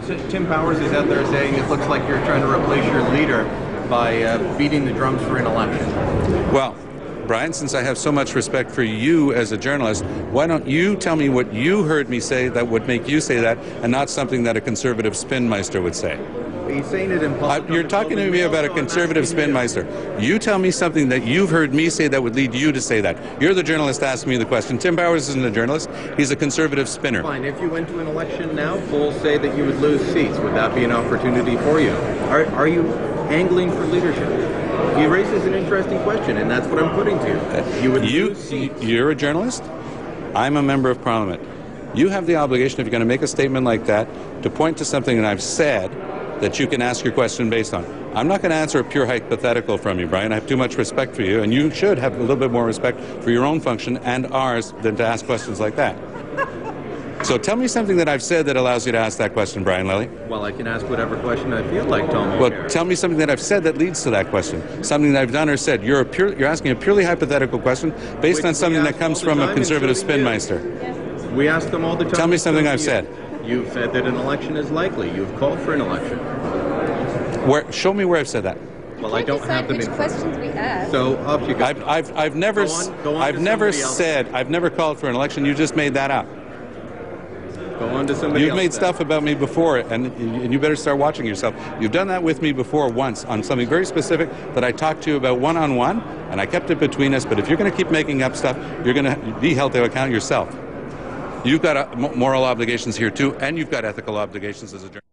So Tim Powers is out there saying it looks like you're trying to replace your leader by beating the drums for an election. Well, Brian, since I have so much respect for you as a journalist, why don't you tell me what you heard me say that would make you say that, and not something that a conservative spinmeister would say? He's saying it in public. You're talking to me about a conservative spinmeister. You tell me something that you've heard me say that would lead you to say that. You're the journalist asking me the question. Tim Powers isn't a journalist. He's a conservative spinner. Fine. If you went to an election now, polls say that you would lose seats. Would that be an opportunity for you? Are you angling for leadership? He raises an interesting question, and that's what I'm putting to you. You would lose seats. You're a journalist? I'm a member of Parliament. You have the obligation, if you're going to make a statement like that, to point to something that I've said that you can ask your question based on. I'm not going to answer a pure hypothetical from you, Brian. I have too much respect for you, and you should have a little bit more respect for your own function and ours than to ask questions like that. So tell me something that I've said that allows you to ask that question, Brian Lilley. Well, I can ask whatever question I feel like, Tom. Well, tell me something that I've said that leads to that question. Something that I've done or said. You're asking a purely hypothetical question based on something that comes from a conservative spinmeister. We ask them all the time. Tell me something I've said. You've said that an election is likely. You've called for an election. Show me where I've said that. Well, I don't have them in questions we ask. So off you go. I've never called for an election. You just made that up. Go on to somebody else. You've made stuff about me before, and you better start watching yourself. You've done that with me before once on something very specific that I talked to you about one-on-one, and I kept it between us. But if you're going to keep making up stuff, you're going to be held to account yourself. You've got moral obligations here too, and you've got ethical obligations as a journalist.